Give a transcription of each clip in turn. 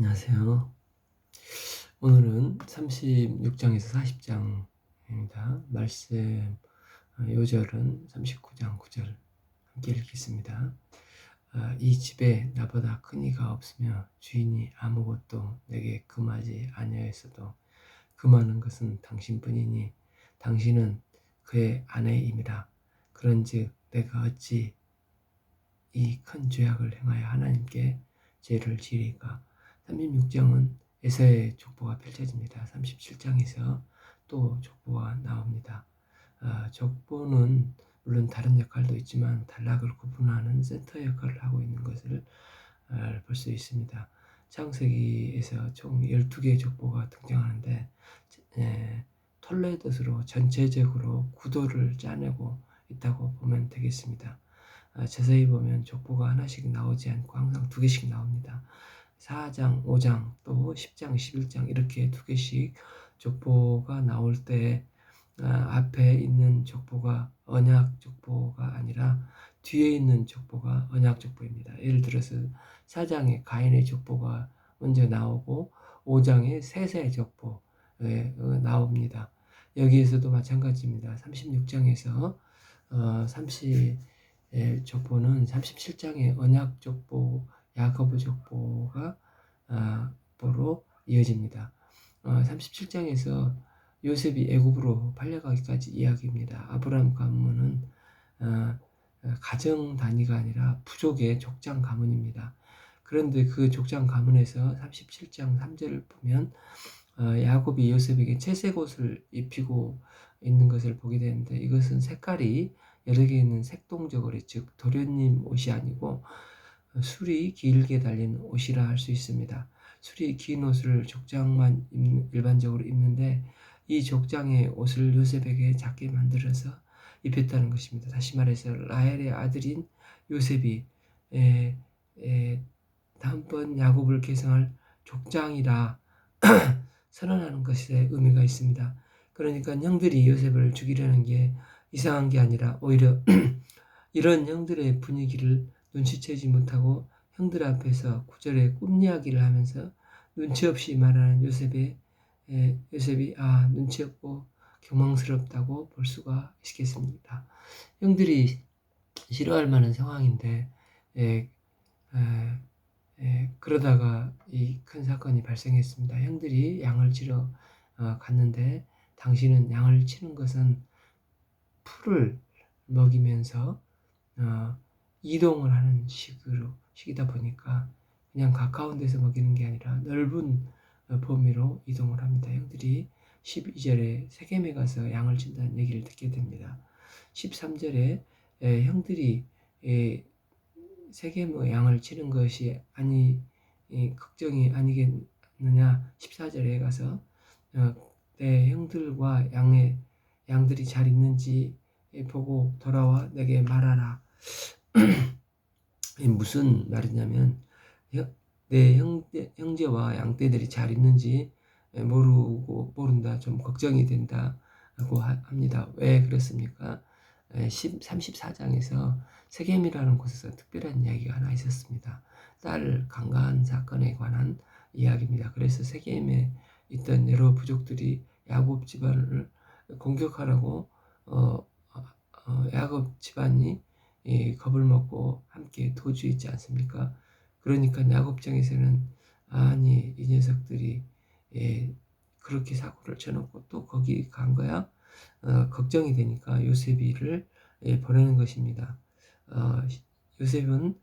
안녕하세요. 오늘은 36장에서 40장입니다. 말씀 요절은 39장 9절 함께 읽겠습니다. 이 집에 나보다 큰 이가 없으며 주인이 아무것도 내게 금하지 아니하였어도 금하는 것은 당신뿐이니 당신은 그의 아내임이라. 그런즉 내가 어찌 이 큰 죄악을 행하여 하나님께 죄를 지으리까. 36장은 에서의 족보가 펼쳐집니다. 37장에서 또 족보가 나옵니다. 족보는 물론 다른 역할도 있지만 단락을 구분하는 센터 역할을 하고 있는 것을 볼 수 있습니다. 창세기에서 총 12개의 족보가 등장하는데 톨레도스로 전체적으로 구도를 짜내고 있다고 보면 되겠습니다. 자세히 보면 족보가 하나씩 나오지 않고 항상 2개씩 나옵니다. 4장, 5장, 또 10장, 11장 이렇게 2개씩 족보가 나올 때 앞에 있는 족보가 언약 족보가 아니라 뒤에 있는 족보가 언약 족보입니다. 예를 들어서 4장에 가인의 족보가 먼저 나오고 5장에 셋의 족보 나옵니다. 여기에서도 마찬가지입니다. 36장에서 30 족보는 37장의 언약 족보, 야고보 족보가 보로 이어집니다. 37장에서 요셉이 애굽으로 팔려가기까지 이야기입니다. 아브라함 가문은 가정 단위가 아니라 부족의 족장 가문입니다. 그런데 그 족장 가문에서 37장 3절을 보면 야곱이 요셉에게 채색 옷을 입히고 있는 것을 보게 되는데, 이것은 색깔이 여러 개 있는 색동저고리, 즉 도련님 옷이 아니고 술이 길게 달린 옷이라 할 수 있습니다. 술이 긴 옷을 족장만 일반적으로 입는데 이 족장의 옷을 요셉에게 작게 만들어서 입혔다는 것입니다. 다시 말해서 라헬의 아들인 요셉이 다음번 야곱을 계승할 족장이라 선언하는 것에 의미가 있습니다. 그러니까 형들이 요셉을 죽이려는 게 이상한 게 아니라 오히려 이런 형들의 분위기를 눈치채지 못하고 형들 앞에서 구절에 꿈 이야기를 하면서 눈치 없이 말하는 요셉이 눈치 없고 경망스럽다고 볼 수가 있겠습니다. 형들이 싫어할 만한 상황인데 그러다가 이 큰 사건이 발생했습니다. 형들이 양을 치러 갔는데 당신은 양을 치는 것은 풀을 먹이면서 이동을 하는 식이다 보니까 그냥 가까운 데서 먹이는 게 아니라 넓은 범위로 이동을 합니다. 형들이 12절에 세겜에 가서 양을 친다는 얘기를 듣게 됩니다. 13절에 형들이 세겜의 양을 치는 것이 걱정이 아니겠느냐. 14절에 가서 내 형들과 양들이 잘 있는지 보고 돌아와 내게 말하라. 무슨 말이냐면 내 형제와 양떼들이 잘 있는지 모른다, 좀 걱정이 된다고 합니다. 왜 그렇습니까? 34장에서 세겜이라는 곳에서 특별한 이야기가 하나 있었습니다. 딸 강간 사건에 관한 이야기입니다. 그래서 세겜에 있던 여러 부족들이 야곱 집안을 공격하라고 야곱 집안이 겁을 먹고 함께 도주했지 않습니까? 그러니까 야곱장에서는 아니 이 녀석들이 그렇게 사고를 쳐놓고 또 거기 간 거야? 걱정이 되니까 요셉이를 보내는 것입니다. 요셉은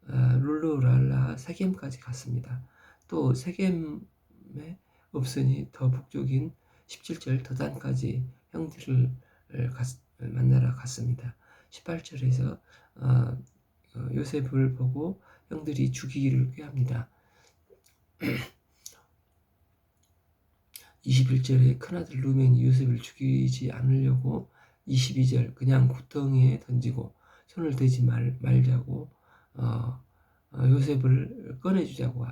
룰루랄라 세겜까지 갔습니다. 또 세겜에 없으니 더 북쪽인 17절 더단까지 형들을 만나러 갔습니다. 18절에서 요셉을 보고 형들이 죽이기를 꾀합니다. 21절에 큰아들 루벤이 요셉을 죽이지 않으려고 22절 그냥 구덩이에 던지고 손을 대지 말자고 요셉을 꺼내주자고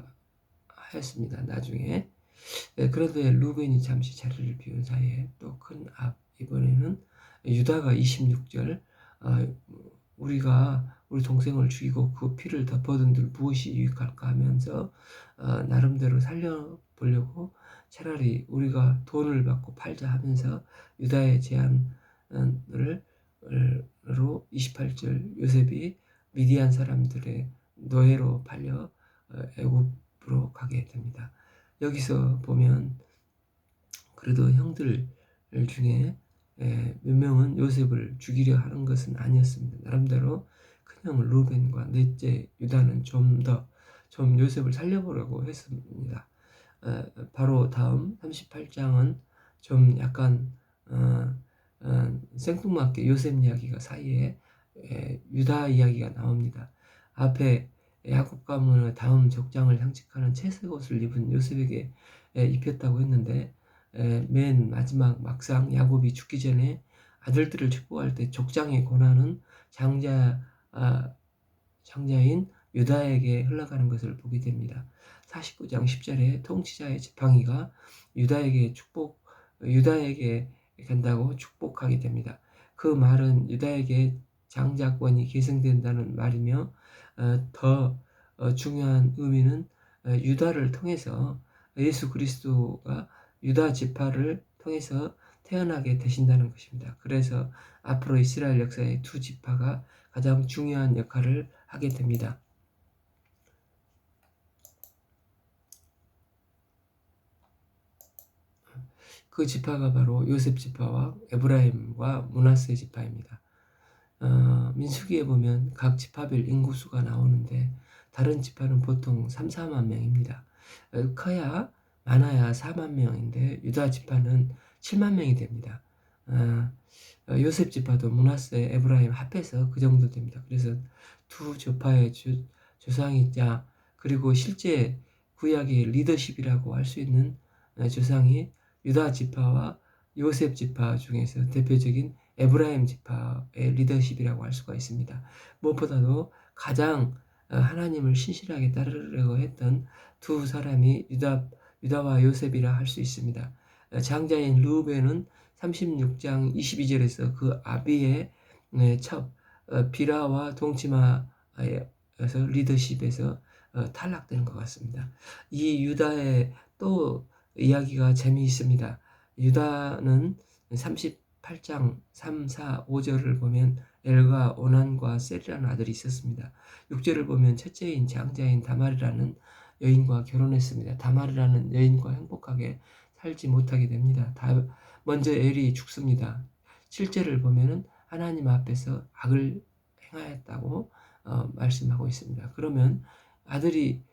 하였습니다. 나중에 그런데 루벤이 잠시 자리를 비운 사이에 또 큰압, 이번에는 유다가 26절 우리가 우리 동생을 죽이고 그 피를 덮어둔들 무엇이 유익할까 하면서 나름대로 살려보려고 차라리 우리가 돈을 받고 팔자 하면서 유다의 제안을 로 28절 요셉이 미디안 사람들의 노예로 팔려 애굽으로 가게 됩니다. 여기서 보면 그래도 형들 중에 몇 명은 요셉을 죽이려 하는 것은 아니었습니다. 나름대로 큰형 루벤과 넷째 유다는 좀 요셉을 살려보려고 했습니다. 바로 다음 38장은 좀 약간 생뚱맞게 요셉 이야기가 사이에 유다 이야기가 나옵니다. 앞에 야곱 가문의 다음 족장을 상징하는 채색 옷을 입은 요셉에게 입혔다고 했는데 맨 마지막 막상 야곱이 죽기 전에 아들들을 축복할 때 족장의 권한은 장자인 유다에게 흘러가는 것을 보게 됩니다. 49장 10절에 통치자의 지팡이가 유다에게 간다고 축복하게 됩니다. 그 말은 유다에게 장자권이 계승된다는 말이며 더 중요한 의미는 유다를 통해서 예수 그리스도가 유다 지파를 통해서 태어나게 되신다는 것입니다. 그래서 앞으로 이스라엘 역사의 두 지파가 가장 중요한 역할을 하게 됩니다. 그 지파가 바로 요셉 지파와 에브라임과 므낫세 지파입니다. 민수기에 보면 각 지파별 인구수가 나오는데 다른 지파는 보통 3, 4만 명입니다. 커야 많아야 4만 명인데 유다 지파는 7만 명이 됩니다. 요셉 지파도 므낫세, 에브라임 합해서 그 정도 됩니다. 그래서 두 지파의 조상이자 그리고 실제 구약의 리더십이라고 할 수 있는 조상이 유다 지파와 요셉 지파 중에서 대표적인 에브라임 지파의 리더십이라고 할 수가 있습니다. 무엇보다도 가장 하나님을 신실하게 따르려고 했던 두 사람이 유다와 요셉이라 할 수 있습니다. 장자인 르우벤은 36장 22절에서 그 아비의 첩 비라와 동치마에서 리더십에서 탈락되는 것 같습니다. 이 유다의 또 이야기가 재미있습니다. 유다는 38장 3, 4, 5절을 보면 엘과 오난과 셀이라는 아들이 있었습니다. 6절을 보면 첫째인 장자인 다말이라는 여인과 결혼했습니다. 다말이라는 여인과 행복하게 살지 못하게 됩니다. 먼저 엘이 죽습니다. 7절을 보면은 하나님 앞에서 악을 행하였다고 말씀하고 있습니다. 그러면 아들이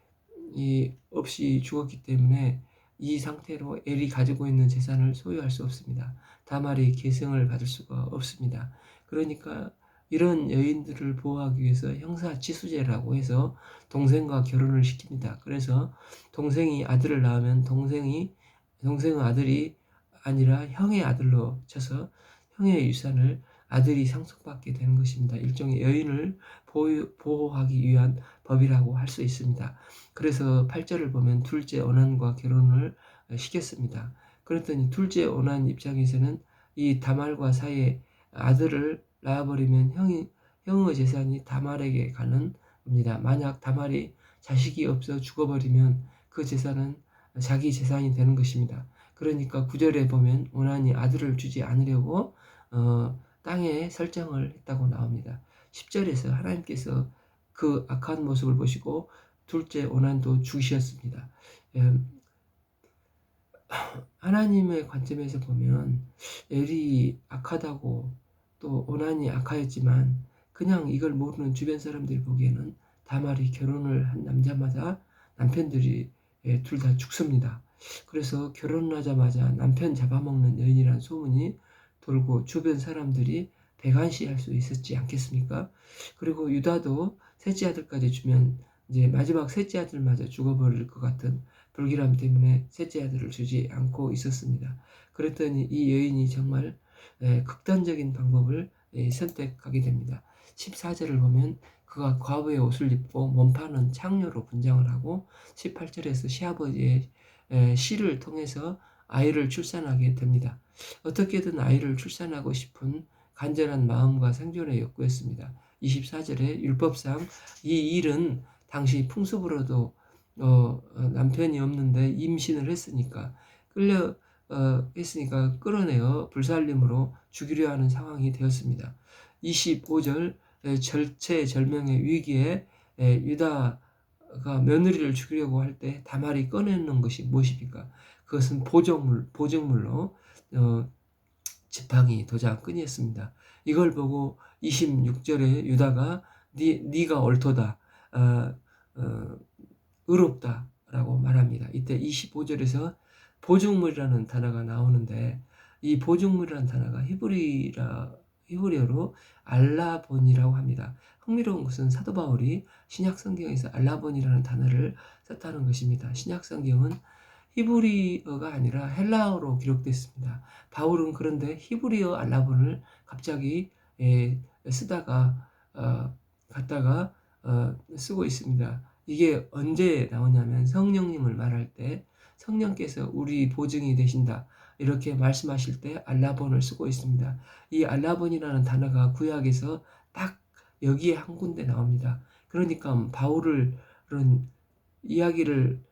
없이 죽었기 때문에 이 상태로 엘이 가지고 있는 재산을 소유할 수 없습니다. 다말이 계승을 받을 수가 없습니다. 그러니까 이런 여인들을 보호하기 위해서 형사치수제라고 해서 동생과 결혼을 시킵니다. 그래서 동생이 아들을 낳으면 동생의 아들이 아니라 형의 아들로 쳐서 형의 유산을 아들이 상속받게 되는 것입니다. 일종의 여인을 보호하기 위한 법이라고 할 수 있습니다. 그래서 8절을 보면 둘째 오난과 결혼을 시켰습니다. 그랬더니 둘째 오난 입장에서는 이 다말과 사이에 아들을 낳아버리면 형의 재산이 다말에게 가는 겁니다. 만약 다말이 자식이 없어 죽어버리면 그 재산은 자기 재산이 되는 것입니다. 그러니까 9절에 보면 오난이 아들을 주지 않으려고 땅에 설정을 했다고 나옵니다. 10절에서 하나님께서 그 악한 모습을 보시고 둘째 오난도 죽이셨습니다. 하나님의 관점에서 보면 엘이 악하다고 또 오난이 악하였지만 그냥 이걸 모르는 주변 사람들이 보기에는 다말이 결혼을 한 남자마다 남편들이 둘 다 죽습니다. 그래서 결혼하자마자 남편 잡아먹는 여인이라는 소문이 돌고 주변 사람들이 배관시할 수 있었지 않겠습니까? 그리고 유다도 셋째 아들까지 주면 이제 마지막 셋째 아들마저 죽어버릴 것 같은 불길함 때문에 셋째 아들을 주지 않고 있었습니다. 그랬더니 이 여인이 정말 극단적인 방법을 선택하게 됩니다. 14절을 보면 그가 과부의 옷을 입고 몸파는 창녀로 분장을 하고 18절에서 시아버지의 시를 통해서 아이를 출산하게 됩니다. 어떻게든 아이를 출산하고 싶은 간절한 마음과 생존의 욕구였습니다. 24절에 율법상 이 일은 당시 풍습으로도 남편이 없는데 임신을 했으니까 끌어내어 불살림으로 죽이려 하는 상황이 되었습니다. 25절 절체절명의 위기에 유다가 며느리를 죽이려고 할 때 다말이 꺼내는 것이 무엇입니까? 그것은 보증물로 지팡이 도장끈이었습니다. 이걸 보고 26절에 유다가 네가 옳도다, 의롭다라고 말합니다. 이때 25절에서 보증물이라는 단어가 나오는데, 이 보증물이라는 단어가 히브리어로 알라본이라고 합니다. 흥미로운 것은 사도 바울이 신약 성경에서 알라본이라는 단어를 썼다는 것입니다. 신약 성경은 히브리어가 아니라 헬라어로 기록됐습니다. 바울은 그런데 히브리어 알라본을 갑자기 쓰다가 갖다가 쓰고 있습니다. 이게 언제 나오냐면 성령님을 말할 때 성령께서 우리 보증이 되신다 이렇게 말씀하실 때 알라본을 쓰고 있습니다. 이 알라본이라는 단어가 구약에서 딱 여기에 한 군데 나옵니다. 그러니까 바울을 그런 이야기를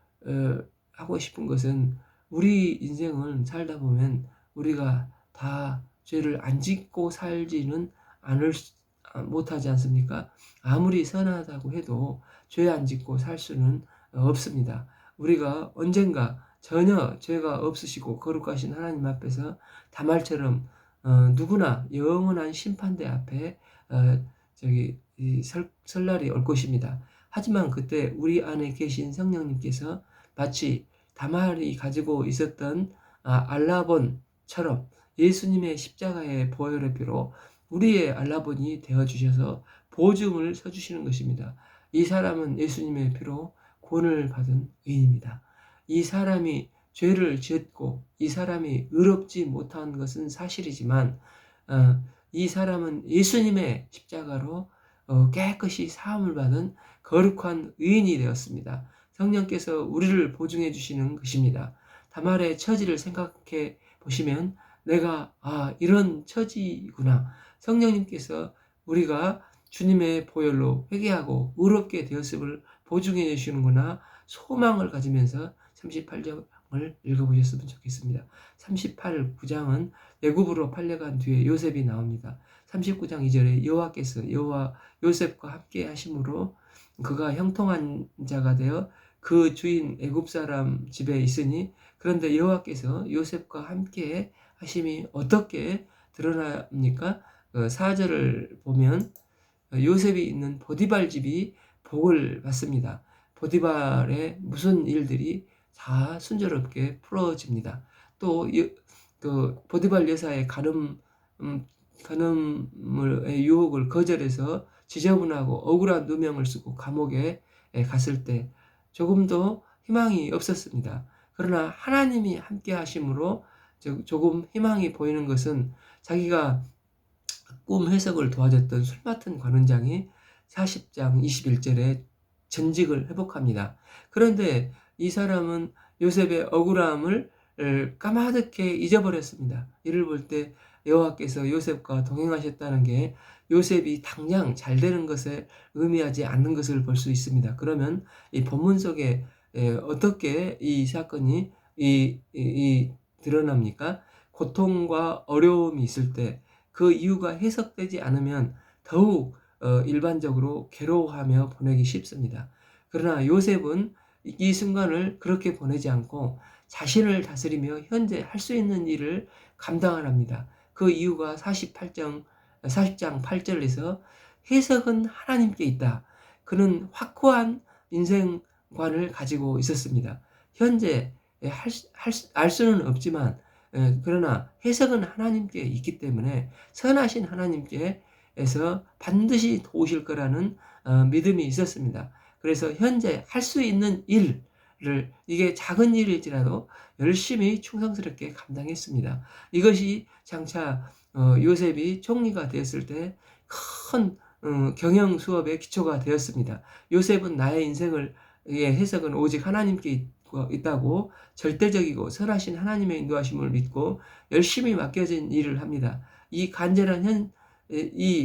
하고 싶은 것은 우리 인생을 살다 보면 우리가 다 죄를 안 짓고 살지는 못하지 않습니까? 아무리 선하다고 해도 죄 안 짓고 살 수는 없습니다. 우리가 언젠가 전혀 죄가 없으시고 거룩하신 하나님 앞에서 다말처럼 누구나 영원한 심판대 앞에 설날이 올 것입니다. 하지만 그때 우리 안에 계신 성령님께서 마치 다말이 가지고 있었던 알라본처럼 예수님의 십자가의 보혈의 피로 우리의 알라본이 되어주셔서 보증을 서주시는 것입니다. 이 사람은 예수님의 피로 구원을 받은 의인입니다. 이 사람이 죄를 지었고 이 사람이 의롭지 못한 것은 사실이지만 이 사람은 예수님의 십자가로 깨끗이 사함을 받은 거룩한 의인이 되었습니다. 성령께서 우리를 보증해 주시는 것입니다. 다말의 처지를 생각해 보시면 내가 이런 처지구나. 성령님께서 우리가 주님의 보혈로 회개하고 의롭게 되었음을 보증해 주시는구나. 소망을 가지면서 38장을 읽어보셨으면 좋겠습니다. 38구장은 애굽으로 팔려간 뒤에 요셉이 나옵니다. 39장 2절에 여호와께서 요셉과 함께 하심으로 그가 형통한 자가 되어 그 주인 애굽 사람 집에 있으니, 그런데 여호와께서 요셉과 함께 하심이 어떻게 드러납니까? 4절을 보면 요셉이 있는 보디발 집이 복을 받습니다. 보디발의 무슨 일들이 다 순조롭게 풀어집니다. 또 보디발 여사의 간음의 유혹을 거절해서 지저분하고 억울한 누명을 쓰고 감옥에 갔을 때 조금도 희망이 없었습니다. 그러나 하나님이 함께 하심으로 조금 희망이 보이는 것은 자기가 꿈 해석을 도와줬던 술 맡은 관원장이 40장 21절에 전직을 회복합니다. 그런데 이 사람은 요셉의 억울함을 까마득히 잊어버렸습니다. 이를 볼 때 여호와께서 요셉과 동행하셨다는 게 요셉이 당장 잘 되는 것에 의미하지 않는 것을 볼 수 있습니다. 그러면 이 본문 속에 어떻게 이 사건이 드러납니까? 고통과 어려움이 있을 때 그 이유가 해석되지 않으면 더욱 일반적으로 괴로워하며 보내기 쉽습니다. 그러나 요셉은 이 순간을 그렇게 보내지 않고 자신을 다스리며 현재 할 수 있는 일을 감당하랍니다. 그 이유가 40장 8절에서 해석은 하나님께 있다. 그는 확고한 인생관을 가지고 있었습니다. 현재 알 수는 없지만 그러나 해석은 하나님께 있기 때문에 선하신 하나님께서 반드시 도우실 거라는 믿음이 있었습니다. 그래서 현재 할 수 있는 일을, 이게 작은 일일지라도 열심히 충성스럽게 감당했습니다. 이것이 장차 요셉이 총리가 되었을 때 큰 경영 수업의 기초가 되었습니다. 요셉은 나의 인생의 해석은 오직 하나님께 있다고 절대적이고 선하신 하나님의 인도하심을 믿고 열심히 맡겨진 일을 합니다. 이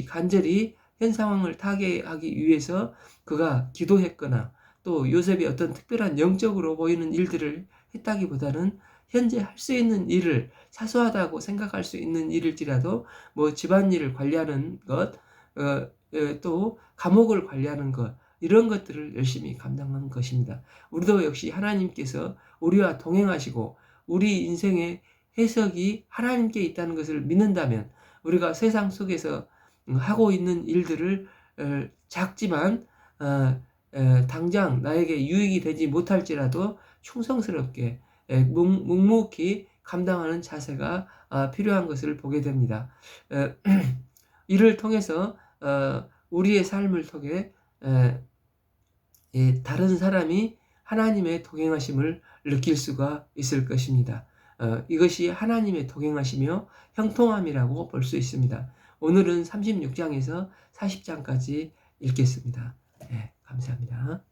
간절히 현 상황을 타개하기 위해서 그가 기도했거나 또 요셉이 어떤 특별한 영적으로 보이는 일들을 했다기보다는 현재 할 수 있는 일을 사소하다고 생각할 수 있는 일일지라도 뭐 집안일을 관리하는 것, 또 감옥을 관리하는 것 이런 것들을 열심히 감당한 것입니다. 우리도 역시 하나님께서 우리와 동행하시고 우리 인생의 해석이 하나님께 있다는 것을 믿는다면 우리가 세상 속에서 하고 있는 일들을 작지만 당장 나에게 유익이 되지 못할지라도 충성스럽게 묵묵히 감당하는 자세가 필요한 것을 보게 됩니다. 이를 통해서 우리의 삶을 통해 다른 사람이 하나님의 동행하심을 느낄 수가 있을 것입니다. 이것이 하나님의 동행하시며 형통함이라고 볼 수 있습니다. 오늘은 36장에서 40장까지 읽겠습니다. 감사합니다.